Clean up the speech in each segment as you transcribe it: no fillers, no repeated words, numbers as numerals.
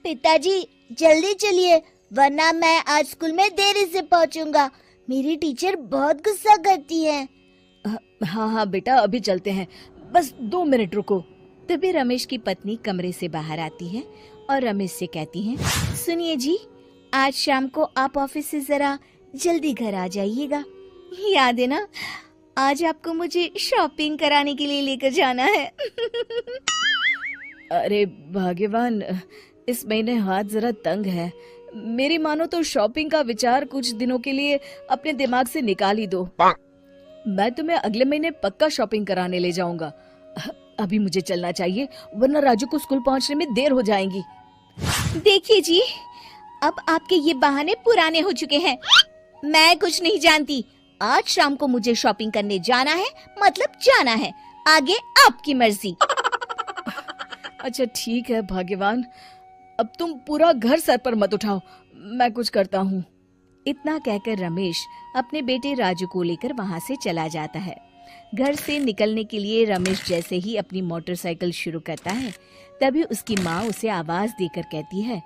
पिताजी जल्दी चलिए, वरना मैं आज स्कूल में देरी से पहुंचूंगा। मेरी टीचर बहुत गुस्सा करती है। हाँ हाँ बेटा, अभी चलते हैं, बस 2 मिनट रुको। तभी रमेश की पत्नी कमरे से बाहर आती है और रमेश से कहती है, सुनिए जी, आज शाम को आप ऑफिस से जरा जल्दी घर आ जाइएगा। याद है ना, आज आपको मुझे शॉपिंग कराने के लिए लेकर जाना है। अरे भाग्यवान, इस महीने हाथ जरा तंग है। मेरी मानो तो शॉपिंग का विचार कुछ दिनों के लिए अपने दिमाग से निकाल ही दो। मैं तुम्हें अगले महीने पक्का शॉपिंग कराने ले जाऊंगा। अभी मुझे चलना चाहिए, वरना राजू को स्कूल पहुंचने में देर हो जाएगी। देखिए जी, अब आपके ये बहाने पुराने हो चुके हैं। मैं कुछ नहीं जानती। आज शाम को मुझे शॉपिंग करने जाना है, मतलब जाना है। आगे आपकी मर्जी। अच्छा ठीक है भाग्यवान, अब तुम पूरा घर सर पर मत उठाओ, मैं कुछ करता हूँ। इतना कहकर रमेश अपने बेटे राजू को लेकर वहाँ से चला जाता है। घर से निकलने के लिए रमेश जैसे ही अपनी मोटरसाइकिल शुरू करता है, तभी उसकी माँ उसे आवाज देकर कहती है,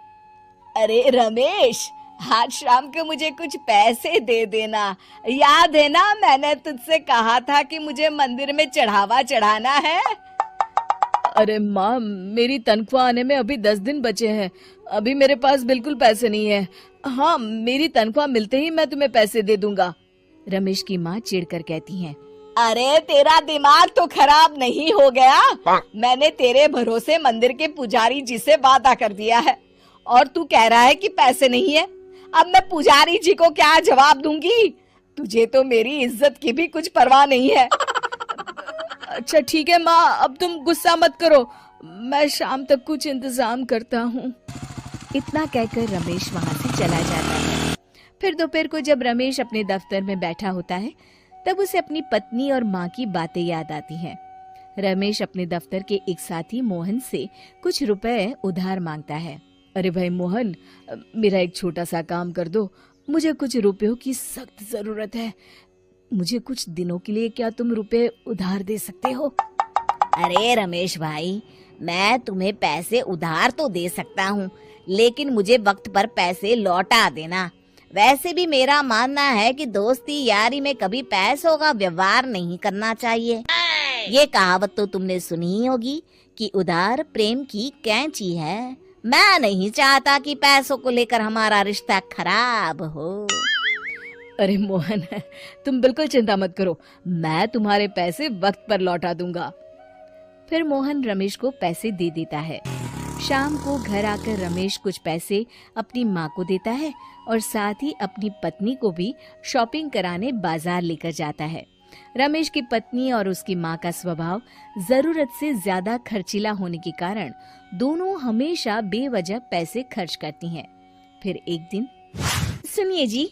अरे रमेश, आज शाम को मुझे कुछ पैसे दे देना। याद है ना, मैंने तुझसे कहा था कि मुझे मंदिर में चढ़ावा चढ़ाना है। अरे माँ, मेरी तनख्वाह आने में अभी 10 दिन बचे हैं, अभी मेरे पास बिल्कुल पैसे नहीं है। हाँ, मेरी तनख्वाह मिलते ही मैं तुम्हें पैसे दे दूंगा। रमेश की माँ चिढ़कर कहती है, अरे तेरा दिमाग तो खराब नहीं हो गया? मैंने तेरे भरोसे मंदिर के पुजारी जी से वादा कर दिया है और तू कह रहा है कि पैसे नहीं है। अब मैं पुजारी जी को क्या जवाब दूंगी? तुझे तो मेरी इज्जत की भी कुछ परवाह नहीं है। अच्छा ठीक है माँ, अब तुम गुस्सा मत करो, मैं शाम तक कुछ इंतजाम करता हूँ। इतना कहकर रमेश वहाँ से चला जाता है। फिर दोपहर को जब रमेश अपने दफ्तर में बैठा होता है, तब उसे अपनी पत्नी और माँ की बातें याद आती हैं। रमेश अपने दफ्तर के एक साथी मोहन से कुछ रुपए उधार मांगता है। अरे भाई मोहन, मेरा एक छोटा सा काम कर दो, मुझे कुछ रुपयों की सख्त जरूरत है। मुझे कुछ दिनों के लिए क्या तुम रुपए उधार दे सकते हो? अरे रमेश भाई, मैं तुम्हें पैसे उधार तो दे सकता हूँ, लेकिन मुझे वक्त पर पैसे लौटा देना। वैसे भी मेरा मानना है कि दोस्ती यारी में कभी पैसों का व्यवहार नहीं करना चाहिए। ये कहावत तो तुमने सुनी ही होगी कि उधार प्रेम की कैंची है। मैं नहीं चाहता कि पैसों को लेकर हमारा रिश्ता खराब हो। अरे मोहन, तुम बिल्कुल चिंता मत करो, मैं तुम्हारे पैसे वक्त पर लौटा दूंगा। फिर मोहन रमेश को पैसे दे देता है। शाम को घर आकर रमेश कुछ पैसे अपनी माँ को देता है और साथ ही अपनी पत्नी को भी शॉपिंग कराने बाजार लेकर जाता है। रमेश की पत्नी और उसकी माँ का स्वभाव जरूरत से ज्यादा खर्चीला होने के कारण दोनों हमेशा बेवजह पैसे खर्च करती हैं। फिर एक दिन, सुनिए जी,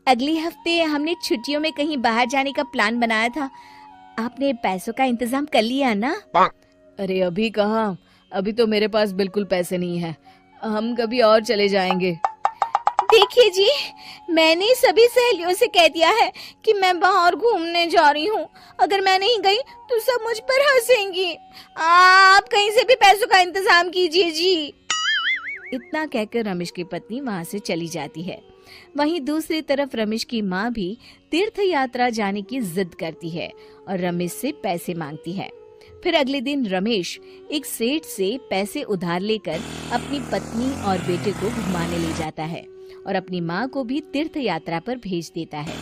अगले हफ्ते हमने छुट्टियों में कहीं बाहर जाने का प्लान बनाया था। आपने पैसों का इंतजाम कर लिया ना? अरे अभी कहाँ, अभी तो मेरे पास बिल्कुल पैसे नहीं है, हम कभी और चले जाएंगे। देखिए जी, मैंने सभी सहेलियों से कह दिया है कि मैं बाहर घूमने जा रही हूँ। अगर मैं नहीं गई तो सब मुझ पर हंसेंगी। आप कहीं से भी पैसों का इंतजाम कीजिए जी। इतना कहकर रमेश की पत्नी वहाँ से चली जाती है। वहीं दूसरी तरफ रमेश की माँ भी तीर्थ यात्रा जाने की जिद करती है और रमेश से पैसे मांगती है। फिर अगले दिन रमेश एक सेठ से पैसे उधार लेकर अपनी पत्नी और बेटे को घुमाने ले जाता है और अपनी माँ को भी तीर्थ यात्रा पर भेज देता है।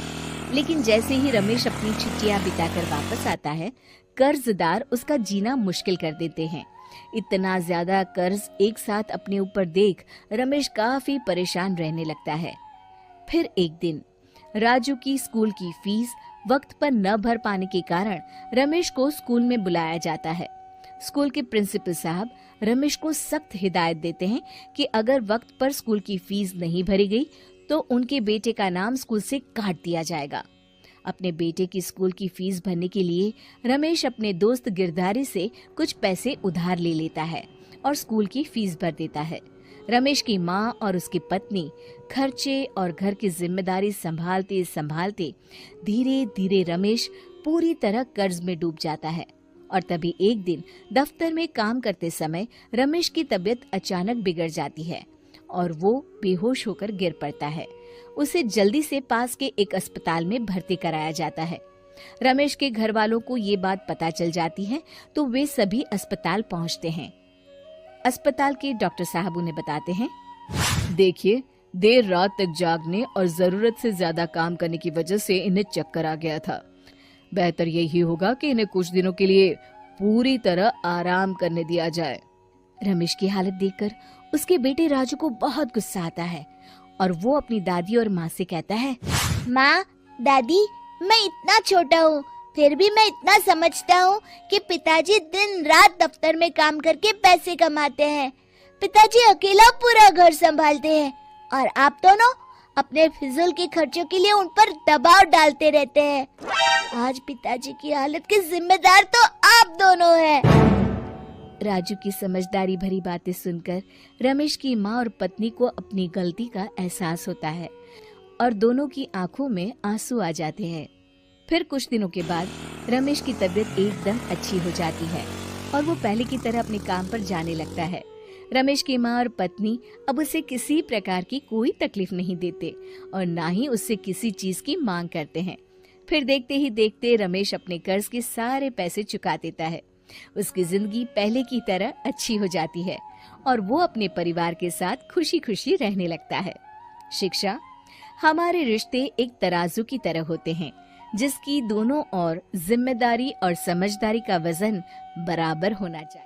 लेकिन जैसे ही रमेश अपनी छुट्टियां बिताकर वापस आता है, कर्जदार उसका जीना मुश्किल कर देते हैं। इतना ज्यादा कर्ज एक साथ अपने ऊपर देख रमेश काफी परेशान रहने लगता है। फिर एक दिन राजू की स्कूल की फीस वक्त पर न भर पाने के कारण रमेश को स्कूल में बुलाया जाता है। स्कूल के प्रिंसिपल साहब रमेश को सख्त हिदायत देते हैं कि अगर वक्त पर स्कूल की फीस नहीं भरी गई तो उनके बेटे का नाम स्कूल से काट दिया जाएगा। अपने बेटे की स्कूल की फीस भरने के लिए रमेश अपने दोस्त गिरधारी से कुछ पैसे उधार ले लेता है और स्कूल की फीस भर देता है। रमेश की माँ और उसकी पत्नी खर्चे और घर की जिम्मेदारी संभालते संभालते धीरे धीरे रमेश पूरी तरह कर्ज में डूब जाता है और तभी एक दिन दफ्तर में काम करते समय रमेश की तबीयत अचानक बिगड़ जाती है और वो बेहोश होकर गिर पड़ता है। उसे जल्दी से पास के एक अस्पताल में भर्ती कराया जाता है। रमेश के घर वालों को ये बात पता चल जाती है तो वे सभी अस्पताल पहुंचते हैं। अस्पताल के डॉक्टर साहब उन्हें बताते हैं, देखिए, देर रात तक जागने और जरूरत से ज्यादा काम करने की वजह से इन्हें चक्कर आ गया था। बेहतर यही होगा कि इन्हें कुछ दिनों के लिए पूरी तरह आराम करने दिया जाए। रमेश की हालत देखकर उसके बेटे राजू को बहुत गुस्सा आता है और वो अपनी दादी और माँ से कहता है, माँ, दादी, मैं इतना छोटा हूँ, फिर भी मैं इतना समझता हूँ कि पिताजी दिन रात दफ्तर में काम करके पैसे कमाते हैं। पिताजी अकेला पूरा घर संभालते हैं और आप दोनों अपने फिजूल के खर्चों के लिए उन पर दबाव डालते रहते हैं। आज पिताजी की हालत के जिम्मेदार तो आप दोनों हैं। राजू की समझदारी भरी बातें सुनकर रमेश की माँ और पत्नी को अपनी गलती का एहसास होता है और दोनों की आंखों में आंसू आ जाते हैं। फिर कुछ दिनों के बाद रमेश की तबीयत एकदम अच्छी हो जाती है और वो पहले की तरह अपने काम पर जाने लगता है। रमेश की माँ और पत्नी अब उसे किसी प्रकार की कोई तकलीफ नहीं देते और ना ही उससे किसी चीज की मांग करते हैं। फिर देखते ही देखते रमेश अपने कर्ज के सारे पैसे चुका देता है। उसकी जिंदगी पहले की तरह अच्छी हो जाती है और वो अपने परिवार के साथ खुशी खुशी रहने लगता है। शिक्षा, हमारे रिश्ते एक तराजू की तरह होते हैं जिसकी दोनों ओर जिम्मेदारी और समझदारी का वजन बराबर होना चाहिए।